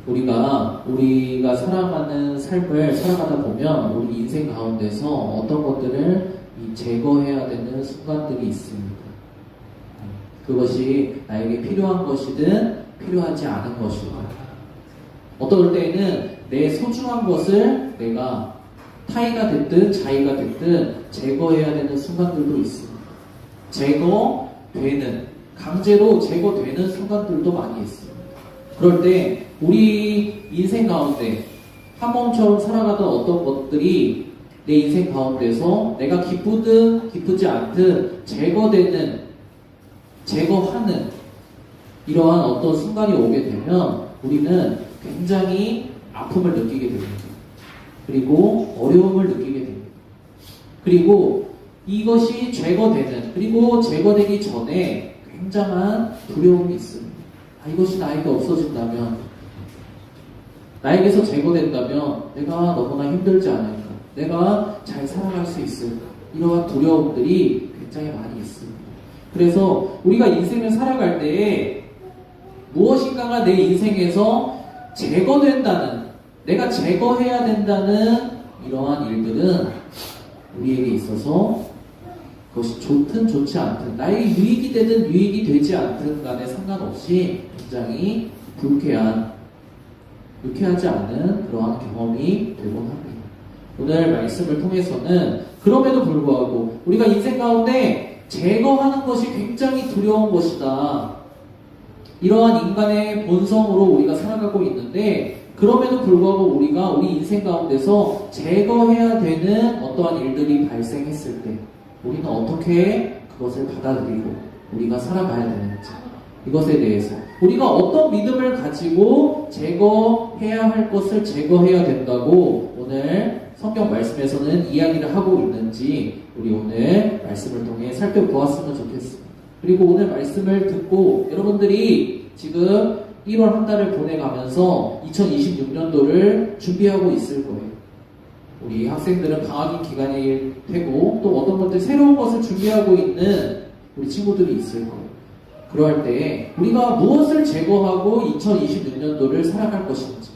우리가 살아가는 삶을 살아가다 보면 우리 인생 가운데서 어떤 것들을 제거해야 되는 순간들이 있습니다. 그것이 나에게 필요한 것이든 필요하지 않은 것이든, 어떨 때에는 내 소중한 것을 내가 타의가 됐든 자의가 됐든 제거해야 되는 순간들도 있습니다. 강제로 제거되는 순간들도 많이 있습니다. 그럴 때 우리 인생 가운데 한 몸처럼 살아가던 어떤 것들이 내 인생 가운데서 내가 기쁘든 기쁘지 않든 제거하는 이러한 어떤 순간이 오게 되면 우리는 굉장히 아픔을 느끼게 됩니다. 그리고 어려움을 느끼게 됩니다. 그리고 이것이 그리고 제거되기 전에 굉장한 두려움이 있습니다. 이것이 나에게 없어진다면, 나에게서 제거된다면 내가 너무나 힘들지 않을까? 내가 잘 살아갈 수 있을까? 이러한 두려움들이 굉장히 많이 있습니다. 그래서 우리가 인생을 살아갈 때에 무엇인가가 내 인생에서 내가 제거해야 된다는 이러한 일들은 우리에게 있어서 그것이 좋든 좋지 않든, 나에게 유익이 되든 유익이 되지 않든 간에 상관없이 굉장히 유쾌하지 않은 그러한 경험이 되곤 합니다. 오늘 말씀을 통해서는 그럼에도 불구하고 우리가 인생 가운데 제거하는 것이 굉장히 두려운 것이다. 이러한 인간의 본성으로 우리가 살아가고 있는데, 그럼에도 불구하고 우리가 우리 인생 가운데서 제거해야 되는 어떠한 일들이 발생했을 때 우리는 어떻게 그것을 받아들이고 우리가 살아가야 되는지, 이것에 대해서 우리가 어떤 믿음을 가지고 제거해야 할 것을 제거해야 된다고 오늘 성경 말씀에서는 이야기를 하고 있는지 우리 오늘 말씀을 통해 살펴보았으면 좋겠습니다. 그리고 오늘 말씀을 듣고 여러분들이 지금 1월 한 달을 보내가면서 2026년도를 준비하고 있을 거예요. 우리 학생들은 방학인 기간이 되고 또 어떤 것들 새로운 것을 준비하고 있는 우리 친구들이 있을 거예요. 그럴 때 우리가 무엇을 제거하고 2026년도를 살아갈 것인지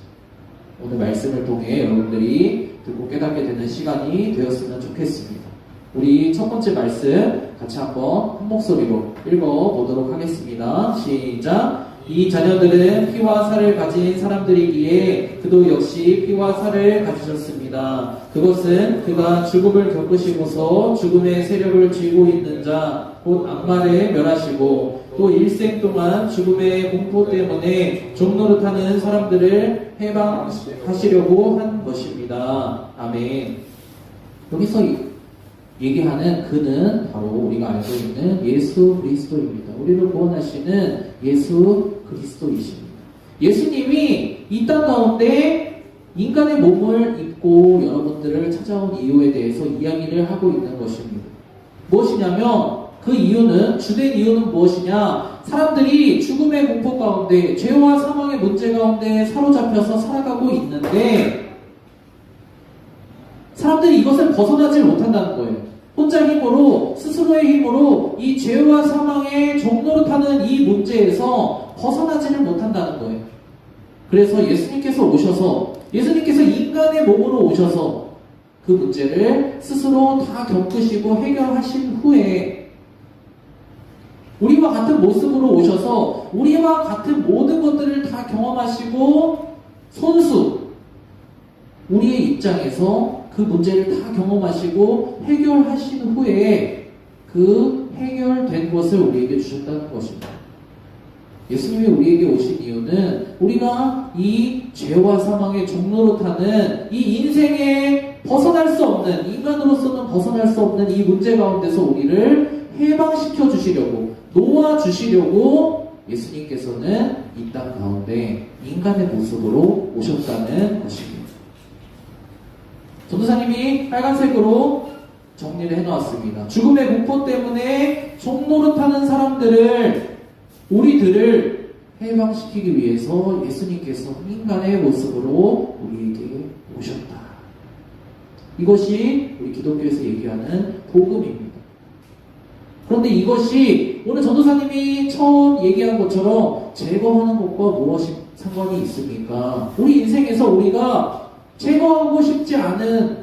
오늘 말씀을 통해 여러분들이 듣고 깨닫게 되는 시간이 되었으면 좋겠습니다. 우리 첫 번째 말씀 같이 한번 한 목소리로 읽어보도록 하겠습니다. 시작! 이 자녀들은 피와 살을 가진 사람들이기에 그도 역시 피와 살을 가지셨습니다. 그것은 그가 죽음을 겪으시고서 죽음의 세력을 쥐고 있는 자, 곧 악마를 멸하시고 또 일생 동안 죽음의 공포 때문에 종노릇하는 사람들을 해방하시려고 한 것입니다. 아멘. 여기서 얘기하는 그는 바로 우리가 알고 있는 예수 그리스도입니다. 우리를 구원하시는 예수 그리스도이십니다. 예수님이 이 땅 가운데 인간의 몸을 입고 여러분들을 찾아온 이유에 대해서 이야기를 하고 있는 것입니다. 무엇이냐면 그 이유는, 주된 이유는 무엇이냐? 사람들이 죽음의 공포 가운데, 죄와 사망의 문제 가운데 사로잡혀서 살아가고 있는데 사람들이 이것을 벗어나지 못한다는 거예요. 혼자 힘으로, 스스로의 힘으로 이 죄와 사망의 종노릇하는 이 문제에서 벗어나지를 못한다는 거예요. 그래서 예수님께서 인간의 몸으로 오셔서 그 문제를 스스로 다 겪으시고 해결하신 후에 우리와 같은 모습으로 오셔서 우리와 같은 모든 것들을 다 경험하시고 우리의 입장에서 그 문제를 다 경험하시고 해결하신 후에 그 해결된 것을 우리에게 주셨다는 것입니다. 예수님이 우리에게 오신 이유는 우리가 이 죄와 사망의 종노릇하는 이 인생에 벗어날 수 없는, 인간으로서는 벗어날 수 없는 이 문제 가운데서 우리를 해방시켜 주시려고, 놓아주시려고 예수님께서는 이 땅 가운데 인간의 모습으로 오셨다는 것입니다. 전도사님이 빨간색으로 정리를 해놓았습니다. 죽음의 공포 때문에 종노릇하는 우리들을 해방시키기 위해서 예수님께서 인간의 모습으로 우리에게 오셨다. 이것이 우리 기독교에서 얘기하는 복음입니다. 그런데 이것이 오늘 전도사님이 처음 얘기한 것처럼 제거하는 것과 상관이 있습니까? 우리 인생에서 우리가 제거하고 싶지 않은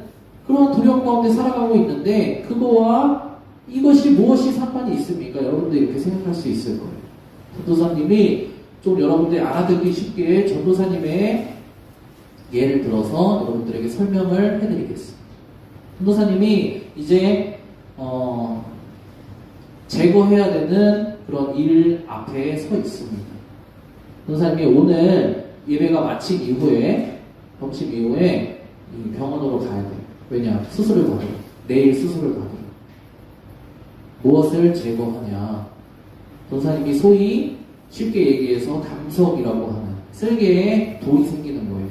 그런 두려움 가운데 살아가고 있는데 그거와 이것이 무엇이 상관이 있습니까? 여러분들 이렇게 생각할 수 있을 거예요. 전도사님이 좀 여러분들이 알아듣기 쉽게 전도사님의 예를 들어서 여러분들에게 설명을 해드리겠습니다. 전도사님이 이제 제거해야 되는 그런 일 앞에 서 있습니다. 전도사님이 오늘 예배가 마친 이후에 점심 이후에 이 병원으로 가야 돼요. 왜냐? 수술을 받으러. 내일 수술을 받으러. 무엇을 제거하냐? 전도사님이 소위 쉽게 얘기해서 담석이라고 하는 쓸개에 돌이 생기는 거예요.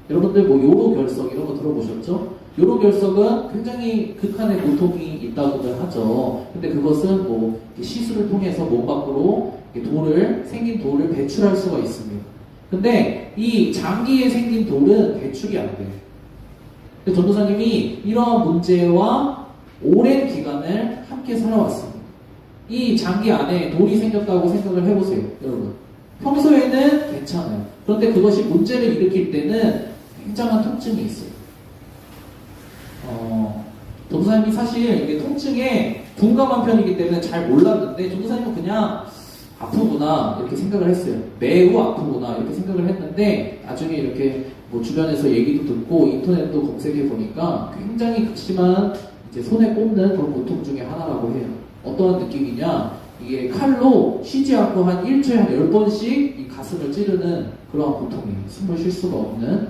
여러분들 뭐 요로결석 이런 거 들어보셨죠? 요로결석은 굉장히 극한의 고통이 있다고들 하죠. 근데 그것은 뭐 시술을 통해서 몸 밖으로 생긴 돌을 배출할 수가 있습니다. 근데 이 장기에 생긴 돌은 배출이 안 돼요. 전도사님이 이러한 문제와 오랜 기간을 함께 살아왔습니다. 이 장기 안에 돌이 생겼다고 생각을 해보세요, 여러분. 평소에는 괜찮아요. 그런데 그것이 문제를 일으킬 때는 굉장한 통증이 있어요. 전도사님이 사실 이게 통증에 둔감한 편이기 때문에 잘 몰랐는데 전도사님은 그냥 아프구나 이렇게 생각을 했어요. 매우 아프구나 이렇게 생각을 했는데 나중에 이렇게 뭐 주변에서 얘기도 듣고 인터넷도 검색해 보니까 굉장히 극심한 이제 손에 꼽는 그런 고통 중에 하나라고 해요. 어떠한 느낌이냐? 이게 칼로 쉬지 않고 한 일주일에 한 10번씩 이 가슴을 찌르는 그러한 고통이에요. 숨을 쉴 수가 없는.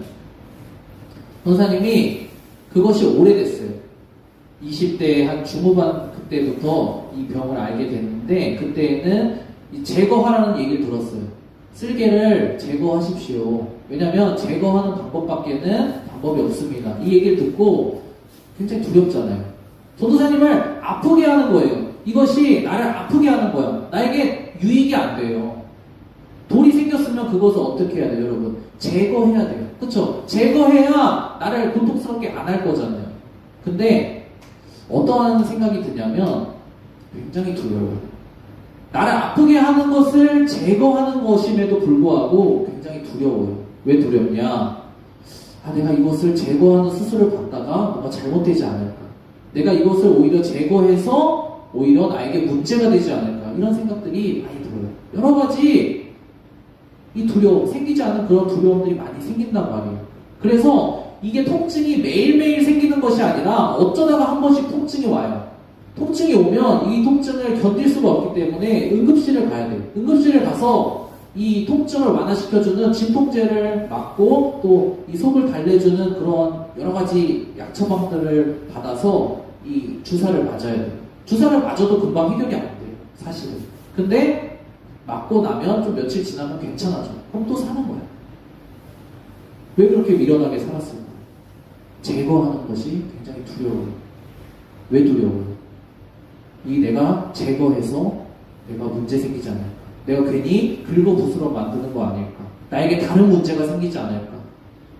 전도사님이 그것이 오래됐어요. 20대 한 중후반 그때부터 이 병을 알게 됐는데 그때는 제거하라는 얘기를 들었어요. 쓸개를 제거하십시오. 왜냐하면 제거하는 방법밖에는 방법이 없습니다. 이 얘기를 듣고 굉장히 두렵잖아요. 전도사님을 아프게 하는 거예요. 이것이 나를 아프게 하는 거야. 나에게 유익이 안 돼요. 돌이 생겼으면 그것을 어떻게 해야 돼요, 여러분? 제거해야 돼요. 그쵸? 제거해야 나를 고통스럽게 안 할 거잖아요. 근데 어떠한 생각이 드냐면 굉장히 두려워요. 나를 아프게 하는 것을 제거하는 것임에도 불구하고 굉장히 두려워요. 왜 두렵냐? 내가 이것을 제거하는 수술을 받다가 뭔가 잘못되지 않을까? 내가 이것을 오히려 제거해서 오히려 나에게 문제가 되지 않을까? 이런 생각들이 많이 들어요. 여러 가지 이 두려움, 생기지 않은 그런 두려움들이 많이 생긴단 말이에요. 그래서 이게 통증이 매일매일 생기는 것이 아니라 어쩌다가 한 번씩 통증이 와요. 통증이 오면 이 통증을 견딜 수가 없기 때문에 응급실을 가야 돼요. 응급실을 가서 이 통증을 완화시켜주는 진통제를 맞고 또 이 속을 달래주는 그런 여러 가지 약 처방들을 받아서 이 주사를 맞아야 돼요. 주사를 맞아도 금방 해결이 안 돼요. 사실은. 근데 맞고 나면 좀 며칠 지나면 괜찮아져. 그럼 또 사는 거야. 왜 그렇게 미련하게 살았을까? 제거하는 것이 굉장히 두려워요. 왜 두려워요? 이 내가 제거해서 내가 문제 생기지 않을까? 내가 괜히 긁어부스러 만드는 거 아닐까? 나에게 다른 문제가 생기지 않을까?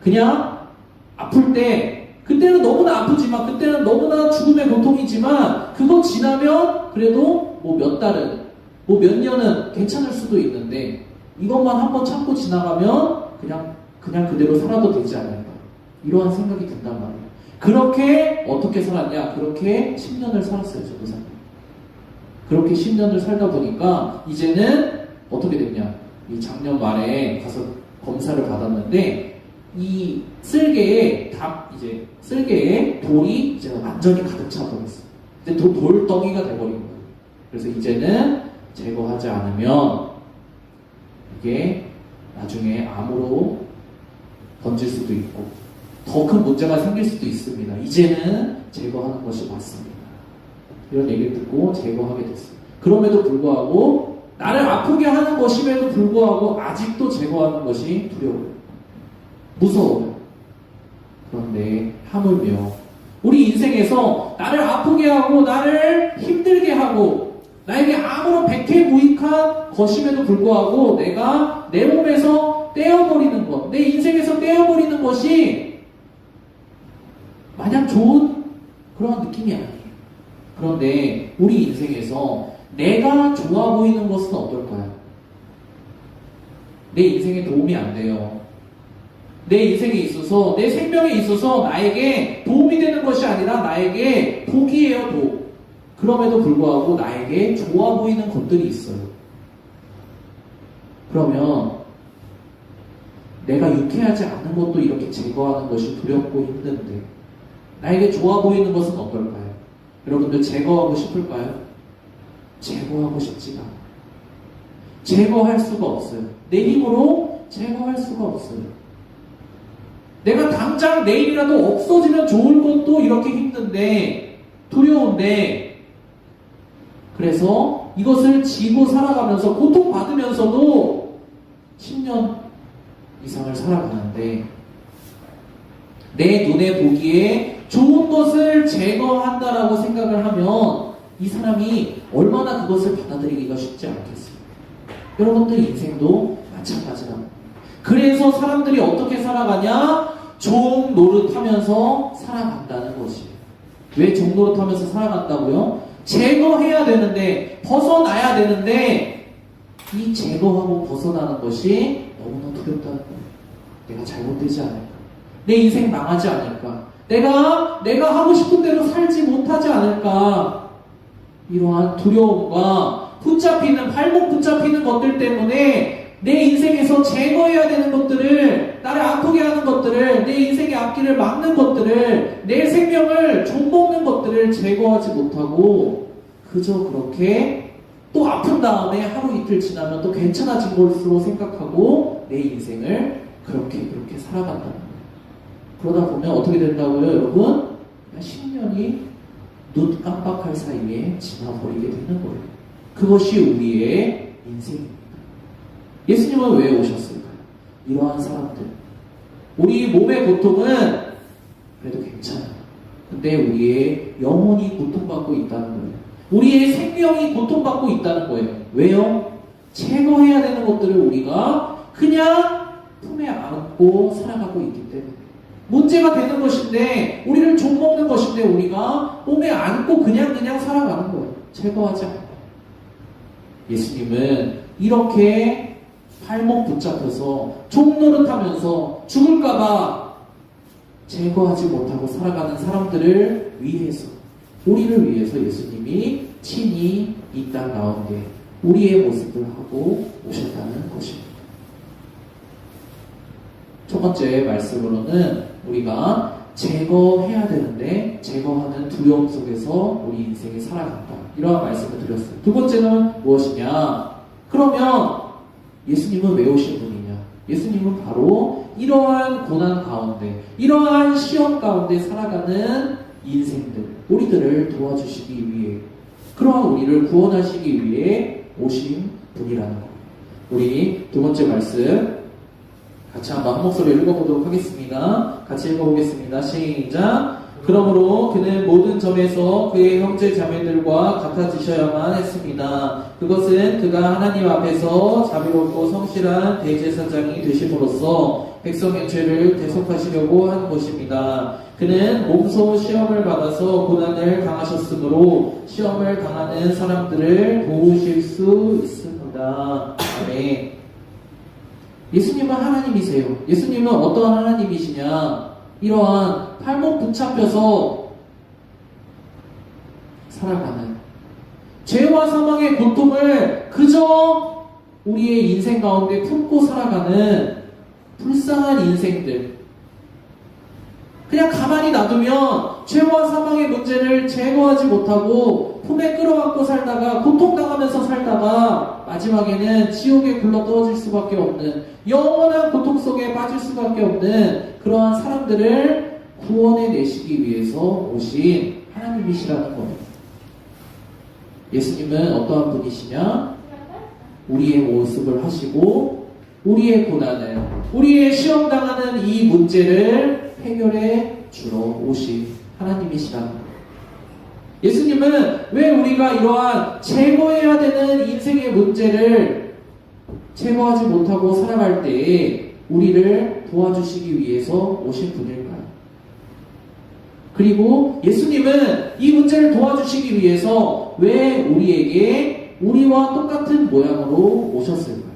그냥 아플 때 그때는 너무나 아프지만 그때는 너무나 죽음의 고통이지만 그거 지나면 그래도 뭐 몇 달은 뭐 몇 년은 괜찮을 수도 있는데 이것만 한번 참고 지나가면 그냥 그대로 살아도 되지 않을까? 이러한 생각이 든단 말이에요. 그렇게 어떻게 살았냐? 그렇게 10년을 살았어요, 전도사님. 그렇게 10년을 살다 보니까 이제는 어떻게 됐냐? 이 작년 말에 가서 검사를 받았는데 이 쓸개에 돌이 이제 완전히 가득 차버렸어요. 이제 돌덩이가 돼버린 거예요. 그래서 이제는 제거하지 않으면 이게 나중에 암으로 번질 수도 있고 더 큰 문제가 생길 수도 있습니다. 이제는 제거하는 것이 맞습니다. 이런 얘기를 듣고 제거하게 됐어요. 그럼에도 불구하고 나를 아프게 하는 것임에도 불구하고 아직도 제거하는 것이 두려워요. 무서워요. 그런데 하물며 우리 인생에서 나를 아프게 하고 나를 힘들게 하고 나에게 아무런 백해무익한 것임에도 불구하고 내가 내 몸에서 떼어버리는 것, 내 인생에서 떼어버리는 것이 마냥 좋은 그런 느낌이 아니에요. 그런데 우리 인생에서 내가 좋아 보이는 것은 어떨까요? 내 인생에 도움이 안 돼요. 내 인생에 있어서, 내 생명에 있어서 나에게 도움이 되는 것이 아니라 나에게 복이에요, 복. 그럼에도 불구하고 나에게 좋아 보이는 것들이 있어요. 그러면 내가 유쾌하지 않은 것도 이렇게 제거하는 것이 두렵고 힘든데 나에게 좋아 보이는 것은 어떨까요? 여러분들 제거하고 싶을까요? 제거하고 싶지가 않아요. 제거할 수가 없어요. 내 힘으로 제거할 수가 없어요. 내가 당장 내일이라도 없어지면 좋을 것도 이렇게 힘든데, 두려운데, 그래서 이것을 지고 살아가면서 고통받으면서도 10년 이상을 살아가는데, 내 눈에 보기에 좋은 것을 제거한다라고 생각을 하면 이 사람이 얼마나 그것을 받아들이기가 쉽지 않겠어요. 여러분들 인생도 마찬가지라고. 그래서 사람들이 어떻게 살아가냐? 종 노릇하면서 살아간다는 것이에요. 왜 종 노릇하면서 살아간다고요? 제거해야 되는데, 벗어나야 되는데 이 제거하고 벗어나는 것이 너무나 두렵다는 거예요. 내가 잘못되지 않을까? 내 인생 망하지 않을까? 내가 하고 싶은 대로 살지 못하지 않을까? 이러한 두려움과 발목 붙잡히는 것들 때문에 내 인생에서 제거해야 되는 것들을, 나를 아프게 하는 것들을, 내 인생의 앞길을 막는 것들을, 내 생명을 좀먹는 것들을 제거하지 못하고 그저 그렇게 또 아픈 다음에 하루 이틀 지나면 또 괜찮아진 것으로 생각하고 내 인생을 그렇게 살아간다는 거예요. 그러다 보면 어떻게 된다고요, 여러분? 10년이 눈 깜빡할 사이에 지나버리게 되는 거예요. 그것이 우리의 인생입니다. 예수님은 왜 오셨을까요? 이러한 사람들. 우리 몸의 고통은 그래도 괜찮아요. 근데 우리의 영혼이 고통받고 있다는 거예요. 우리의 생명이 고통받고 있다는 거예요. 왜요? 제거해야 되는 것들을 우리가 그냥 품에 안고 살아가고 있기 때문에. 문제가 되는 것인데, 우리를 좀먹는 것인데 우리가 몸에 안고 그냥 살아가는 거예요. 제거하지 않고. 예수님은 이렇게 발목 붙잡혀서 종노릇하면서 죽을까봐 제거하지 못하고 살아가는 사람들을 위해서, 우리를 위해서 예수님이 친히 이 땅 가운데 우리의 모습을 하고 오셨다는 것입니다. 첫 번째 말씀으로는 우리가 제거해야 되는데 제거하는 두려움 속에서 우리 인생이 살아간다, 이러한 말씀을 드렸어요. 두 번째는 무엇이냐? 그러면 예수님은 왜 오신 분이냐? 예수님은 바로 이러한 고난 가운데, 이러한 시험 가운데 살아가는 인생들, 우리들을 도와주시기 위해, 그러한 우리를 구원하시기 위해 오신 분이라는 거예요. 우리 두 번째 말씀 같이 한번 한 목소리로 읽어보도록 하겠습니다. 같이 읽어보겠습니다. 시작. 그러므로 그는 모든 점에서 그의 형제 자매들과 같아지셔야만 했습니다. 그것은 그가 하나님 앞에서 자비롭고 성실한 대제사장이 되심으로써 백성의 죄를 대속하시려고 하는 것입니다. 그는 몸소 시험을 받아서 고난을 당하셨으므로 시험을 당하는 사람들을 도우실 수 있습니다. 아멘. 예수님은 하나님이세요. 예수님은 어떠한 하나님이시냐? 이러한 팔목 붙잡혀서 살아가는, 죄와 사망의 고통을 그저 우리의 인생 가운데 품고 살아가는 불쌍한 인생들, 그냥 가만히 놔두면 죄와 사망의 문제를 제거하지 못하고 품에 끌어안고 살다가, 고통당하면서 살다가 마지막에는 지옥에 굴러 떨어질 수밖에 없는, 영원한 고통 속에 빠질 수밖에 없는 그러한 사람들을 구원해 내시기 위해서 오신 하나님이시라는 겁니다. 예수님은 어떠한 분이시냐? 우리의 모습을 하시고 우리의 고난을, 우리의 시험당하는 이 문제를 해결해 주러 오신 하나님이시라는 거예요. 예수님은 왜 우리가 이러한 제거해야 되는 인생의 문제를 제거하지 못하고 살아갈 때에 우리를 도와주시기 위해서 오신 분일까요? 그리고 예수님은 이 문제를 도와주시기 위해서 왜 우리에게 우리와 똑같은 모양으로 오셨을까요?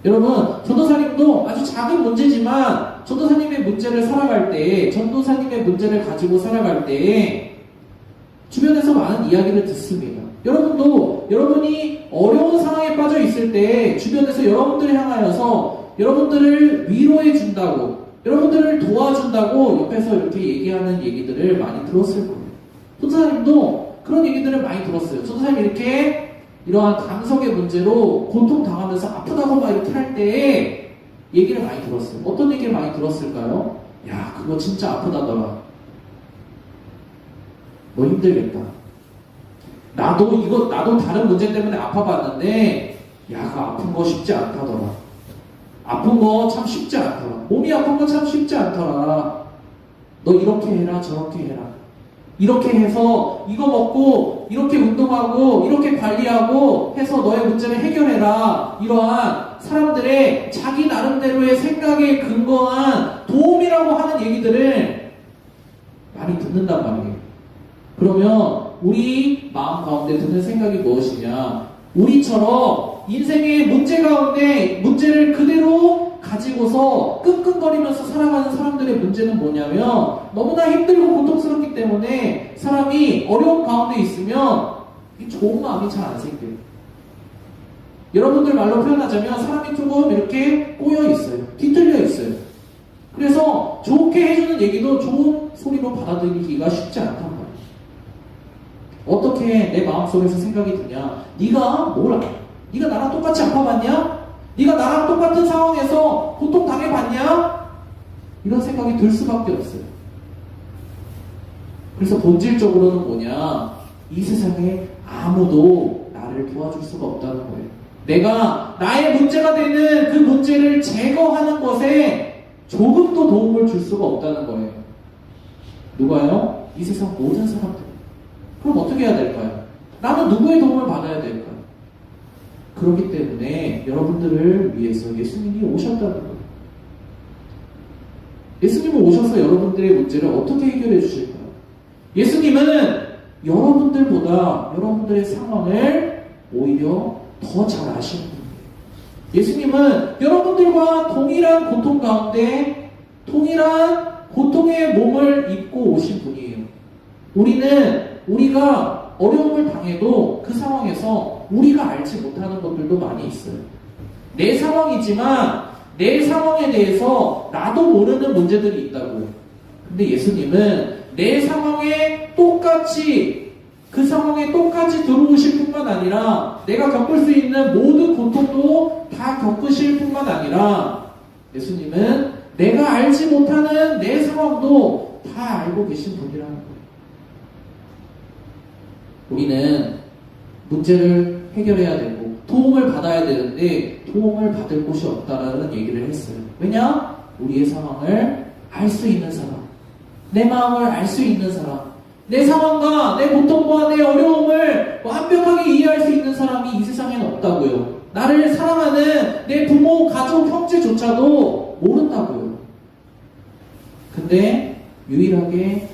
여러분, 전도사님도 아주 작은 문제지만 전도사님의 문제를 살아갈 때, 전도사님의 문제를 가지고 살아갈 때 주변에서 많은 이야기를 듣습니다. 여러분도 여러분이 어려운 상황에 빠져 있을 때 주변에서 여러분들을 향하여서 여러분들을 위로해 준다고, 여러분들을 도와준다고 옆에서 이렇게 얘기하는 얘기들을 많이 들었을 거예요. 전도사님도 그런 얘기들을 많이 들었어요. 전도사님 이렇게 이러한 감성의 문제로 고통당하면서 아프다고 막 이렇게 할 때에 얘기를 많이 들었어요. 어떤 얘기를 많이 들었을까요? 야, 그거 진짜 아프다더라. 너 힘들겠다. 나도 다른 문제 때문에 아파봤는데, 야, 그 아픈 거 쉽지 않다더라. 아픈 거 참 쉽지 않더라. 몸이 아픈 거 참 쉽지 않더라. 너 이렇게 해라, 저렇게 해라. 이렇게 해서 이거 먹고 이렇게 운동하고 이렇게 관리하고 해서 너의 문제를 해결해라. 이러한 사람들의 자기 나름대로의 생각에 근거한 도움이라고 하는 얘기들을 많이 듣는단 말이에요. 그러면 우리 마음 가운데 드는 생각이 무엇이냐? 우리처럼 인생의 문제 가운데 문제를 그대로 가지고서 끙끙거리면서 살아가는 사람들의 문제는 뭐냐면 너무나 힘들고 고통스럽기 때문에 사람이 어려운 가운데 있으면 좋은 마음이 잘 안 생겨요. 여러분들 말로 표현하자면 사람이 조금 이렇게 꼬여 있어요. 뒤틀려 있어요. 그래서 좋게 해주는 얘기도 좋은 소리로 받아들이기가 쉽지 않단 말이에요. 어떻게 내 마음속에서 생각이 드냐? 네가 나랑 똑같이 아파봤냐? 네가 나랑 똑같은 상황에서 고통 당해봤냐? 이런 생각이 들 수밖에 없어요. 그래서 본질적으로는 뭐냐? 이 세상에 아무도 나를 도와줄 수가 없다는 거예요. 내가 나의 문제가 되는 그 문제를 제거하는 것에 조금도 도움을 줄 수가 없다는 거예요. 누가요? 이 세상 모든 사람들. 그럼 어떻게 해야 될까요? 나는 누구의 도움을 받아야 될까요? 그렇기 때문에 여러분들을 위해서 예수님이 오셨다는 거예요. 예수님은 오셔서 여러분들의 문제를 어떻게 해결해 주실까요? 예수님은 여러분들보다 여러분들의 상황을 오히려 더 잘 아시는 분이에요. 예수님은 여러분들과 동일한 고통 가운데 동일한 고통의 몸을 입고 오신 분이에요. 우리가 어려움을 당해도 그 상황에서 우리가 알지 못하는 것들도 많이 있어요. 내 상황이지만 내 상황에 대해서 나도 모르는 문제들이 있다고. 근데 예수님은 내 상황에 똑같이 그 상황에 똑같이 들어오실 뿐만 아니라 내가 겪을 수 있는 모든 고통도 다 겪으실 뿐만 아니라 예수님은 내가 알지 못하는 내 상황도 다 알고 계신 분이라는 거예요. 우리는 문제를 해결해야 되고 도움을 받아야 되는데 도움을 받을 곳이 없다라는 얘기를 했어요. 왜냐? 우리의 상황을 알 수 있는 사람, 내 마음을 알 수 있는 사람, 내 상황과 내 고통과 내 어려움을 완벽하게 이해할 수 있는 사람이 이 세상에는 없다고요. 나를 사랑하는 내 부모, 가족, 형제조차도 모른다고요. 근데 유일하게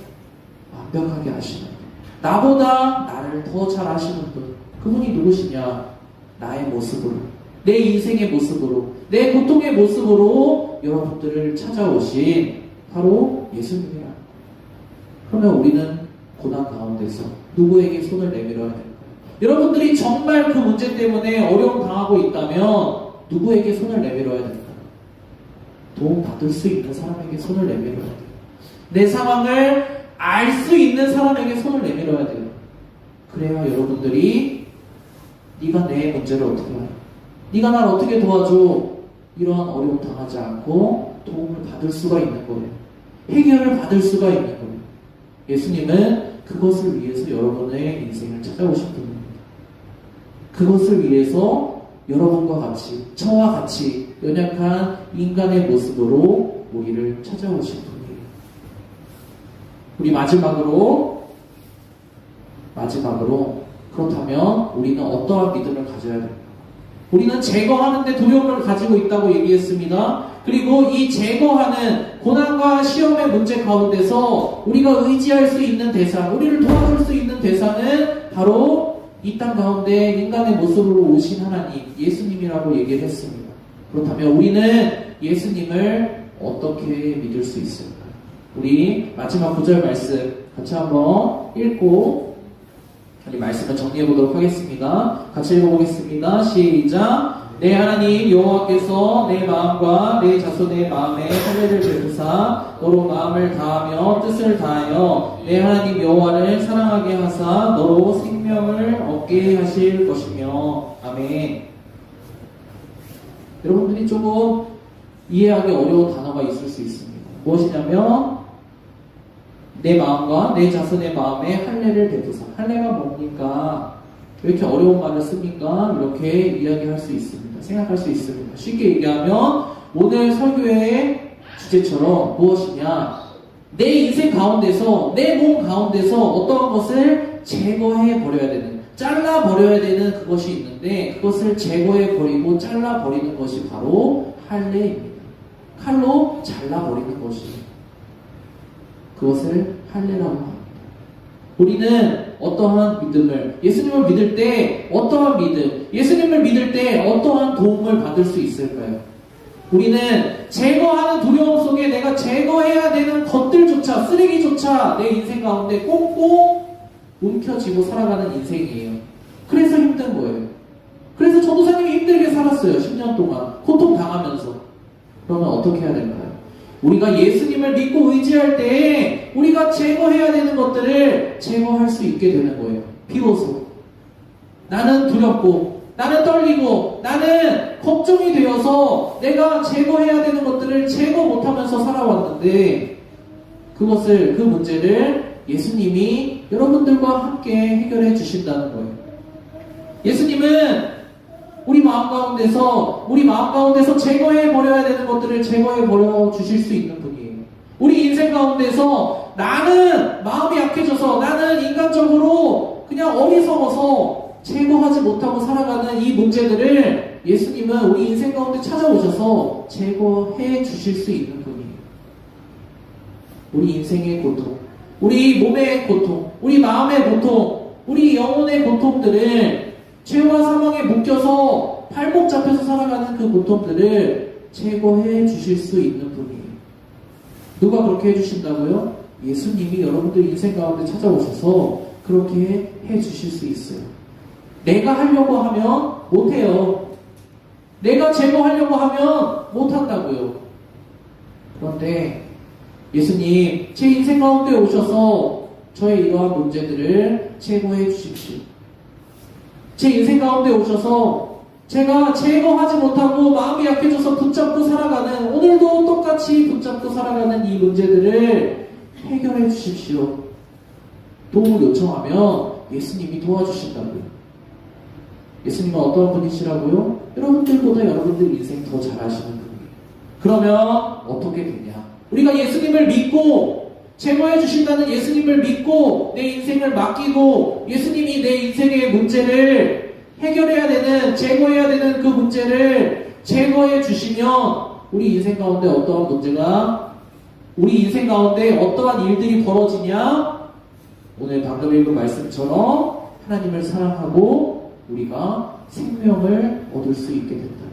완벽하게 아시는 분, 나보다 나를 더 잘 아시는 분, 그분이 누구시냐? 나의 모습으로, 내 인생의 모습으로, 내 고통의 모습으로 여러분들을 찾아오신 바로 예수님이라. 그러면 우리는 고난 가운데서 누구에게 손을 내밀어야 될까요? 여러분들이 정말 그 문제 때문에 어려움 당하고 있다면 누구에게 손을 내밀어야 될까요? 도움 받을 수 있는 사람에게 손을 내밀어야 돼요. 내 상황을 알 수 있는 사람에게 손을 내밀어야 돼요. 그래야 여러분들이 네가 내 문제를 어떻게 하냐, 네가 날 어떻게 도와줘, 이러한 어려움 당하지 않고 도움을 받을 수가 있는 거예요. 해결을 받을 수가 있는 거예요. 예수님은 그것을 위해서 여러분의 인생을 찾아오신 분입니다. 그것을 위해서 여러분과 같이, 저와 같이 연약한 인간의 모습으로 우리를 찾아오신 분이에요. 우리 마지막으로 그렇다면 우리는 어떠한 믿음을 가져야 될까? 우리는 제거하는데 두려움을 가지고 있다고 얘기했습니다. 그리고 이 제거하는 고난과 시험의 문제 가운데서 우리가 의지할 수 있는 대상, 우리를 도와줄 수 있는 대상은 바로 이 땅 가운데 인간의 모습으로 오신 하나님, 예수님이라고 얘기를 했습니다. 그렇다면 우리는 예수님을 어떻게 믿을 수 있을까요? 우리 마지막 9절 말씀 같이 한번 읽고 우리 말씀을 정리해 보도록 하겠습니다. 같이 읽어보겠습니다. 시작. 내 하나님 여호와께서 내 마음과 내 자손의 마음에 할례를 베푸사 너로 마음을 다하며 뜻을 다하여 내 하나님 여호와를 사랑하게 하사 너로 생명을 얻게 하실 것이며. 아멘. 여러분들이 조금 이해하기 어려운 단어가 있을 수 있습니다. 무엇이냐면 내 마음과 내 자손의 마음에 할례를 베푸사. 할례가 뭡니까? 왜 이렇게 어려운 말을 씁니까? 이렇게 이야기할 수 있습니다. 생각할 수 있습니다. 쉽게 얘기하면 오늘 설교의 주제처럼 무엇이냐? 내 인생 가운데서 내 몸 가운데서 어떠한 것을 제거해 버려야 되는, 잘라 버려야 되는 그것이 있는데 그것을 제거해 버리고 잘라 버리는 것이 바로 할례입니다. 칼로 잘라 버리는 것이에요. 그것을 할례라고 합니다. 우리는 어떠한 믿음을, 예수님을 믿을 때 어떠한 믿음, 예수님을 믿을 때 어떠한 도움을 받을 수 있을까요? 우리는 제거하는 두려움 속에 내가 제거해야 되는 것들조차, 쓰레기조차 내 인생 가운데 꽁꽁 움켜쥐고 살아가는 인생이에요. 그래서 힘든 거예요. 그래서 전도사님이 힘들게 살았어요. 10년 동안 고통당하면서. 그러면 어떻게 해야 될까요? 우리가 예수님을 믿고 의지할 때 우리가 제거해야 되는 것들을 제거할 수 있게 되는 거예요. 비로소 나는 두렵고 나는 떨리고 나는 걱정이 되어서 내가 제거해야 되는 것들을 제거 못하면서 살아왔는데 그것을, 그 문제를 예수님이 여러분들과 함께 해결해 주신다는 거예요. 예수님은 우리 마음 가운데서 제거해 버려야 되는 것들을 제거해 버려 주실 수 있는 분이에요. 우리 인생 가운데서 나는 마음이 약해져서 나는 인간적으로 그냥 어리석어서 제거하지 못하고 살아가는 이 문제들을 예수님은 우리 인생 가운데 찾아오셔서 제거해 주실 수 있는 분이에요. 우리 인생의 고통, 우리 몸의 고통, 우리 마음의 고통, 우리 영혼의 고통들을 죄와 사망에 묶여서 발목 잡혀서 살아가는 그 고통들을 제거해 주실 수 있는 분이에요. 누가 그렇게 해주신다고요? 예수님이 여러분들 인생 가운데 찾아오셔서 그렇게 해 주실 수 있어요. 내가 하려고 하면 못해요. 내가 제거하려고 하면 못한다고요. 그런데 예수님, 제 인생 가운데 오셔서 저의 이러한 문제들을 제거해 주십시오. 제 인생 가운데 오셔서 제가 제거하지 못하고 마음이 약해져서 붙잡고 살아가는, 오늘도 똑같이 붙잡고 살아가는 이 문제들을 해결해 주십시오. 도움을 요청하면 예수님이 도와주신다고요. 예수님은 어떤 분이시라고요? 여러분들보다 여러분들 인생 더 잘 아시는 분이에요. 그러면 어떻게 되냐? 우리가 예수님을 믿고 제거해 주신다는 예수님을 믿고 내 인생을 맡기고 예수님이 내 인생의 문제를 해결해야 되는, 제거해야 되는 그 문제를 제거해 주시면 우리 인생 가운데 어떠한 문제가, 우리 인생 가운데 어떠한 일들이 벌어지냐? 오늘 방금 읽은 말씀처럼 하나님을 사랑하고 우리가 생명을 얻을 수 있게 된다.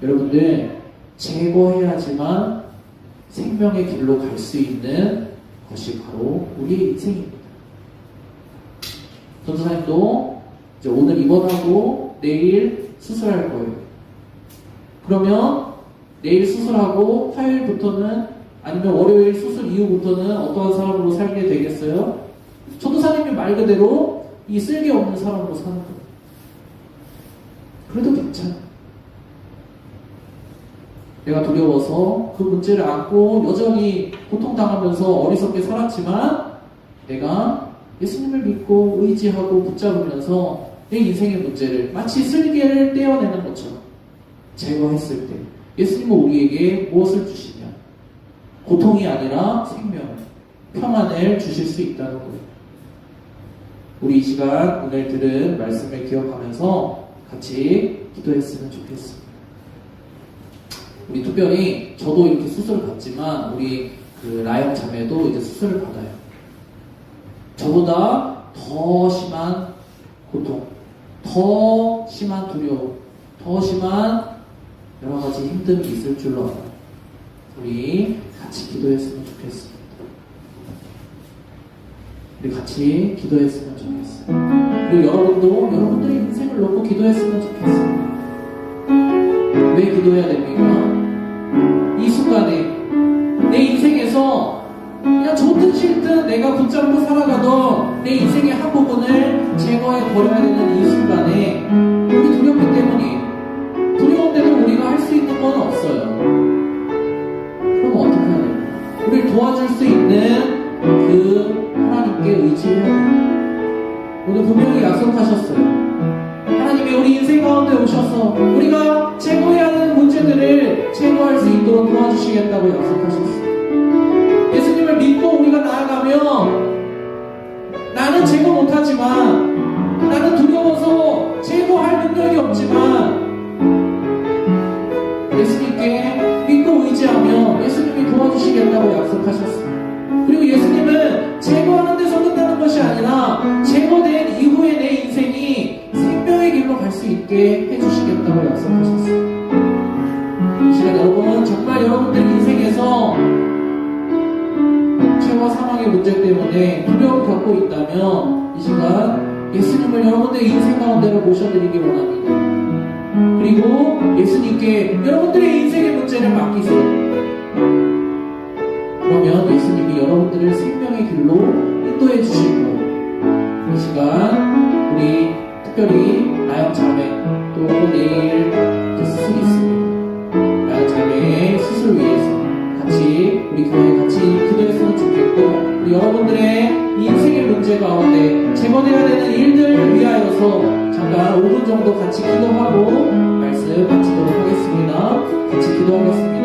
여러분들, 제거해야지만 생명의 길로 갈 수 있는 것이 바로 우리의 인생입니다. 전도사님도 이제 오늘 입원하고 내일 수술할 거예요. 그러면 내일 수술하고 화요일부터는, 아니면 월요일 수술 이후부터는 어떠한 사람으로 살게 되겠어요? 전도사님이 말 그대로 이 쓸개 없는 사람으로 사는 거예요. 그래도 괜찮아. 내가 두려워서 그 문제를 안고 여전히 고통당하면서 어리석게 살았지만 내가 예수님을 믿고 의지하고 붙잡으면서 내 인생의 문제를 마치 쓸개를 떼어내는 것처럼 제거했을 때 예수님은 우리에게 무엇을 주시냐? 고통이 아니라 생명을, 평안을 주실 수 있다는 거예요. 우리 이 시간 오늘 들은 말씀을 기억하면서 같이 기도했으면 좋겠습니다. 우리 특별히 저도 이렇게 수술을 받지만 우리 그 라영 자매도 이제 수술을 받아요. 저보다 더 심한 고통, 더 심한 두려움, 더 심한 여러 가지 힘듦이 있을 줄로 알아요. 우리 같이 기도했으면 좋겠습니다. 우리 같이 기도했으면 좋겠어요. 그리고 여러분도 여러분들의 인생을 놓고 기도했으면 좋겠어요. 왜 기도해야 됩니까? 이 순간에 내 인생에서 그냥 좋든 싫든 내가 붙잡고 살아가던 내 인생의 한 부분을 제거해 버려야 되는 이 순간에 우리 두렵기 때문이에요. 두려운데도 우리가 할 수 있는 건 없어요. 그럼 어떻게 해야 됩니까? 우리를 도와줄 수 있는 그 하나님께 의지해야 돼요. 오늘 분명히 약속하셨어요. 하나님이 우리 인생 가운데 오셔서 우리가 제거해야 하는 문제들을 제거할 수 있도록 도와주시겠다고 약속하셨어요. 예수님을 믿고 우리가 나아가면 나는 제거 못하지만, 나는 두려워서 제거할 능력이 없지만 예수님께 믿고 의지하면 예수님이 도와주시겠다고 약속하셨어요. 그리고 예수님은 제거하는 데서 끝나는 것이 아니라 제거된 이후에 내 인생이 생명의 길로 갈 수 있게 해주시겠다고 약속하셨어요. 이 시간 여러분, 정말 여러분들 인생에서 죄와 사망의 문제 때문에 두려움을 겪고 있다면 이 시간 예수님을 여러분들의 인생 가운데로 모셔드리기 원합니다. 그리고 예수님께 여러분들의 인생의 문제를 맡기세요. 그러면 예수님이 여러분들을 생명의 길로 인도해 주시고, 이 시간 우리 특별히 나영 자매, 또 내일 수술이 있습니다. 나영 자매의 수술을 위해서 같이 우리 교회 같이 기도했으면 좋겠고, 우리 여러분들의 인생의 문제 가운데 제거되어야 되는 일들을 위하여서 잠깐 5분 정도 같이 기도하고 말씀 마치도록 하겠습니다. 같이 기도하겠습니다.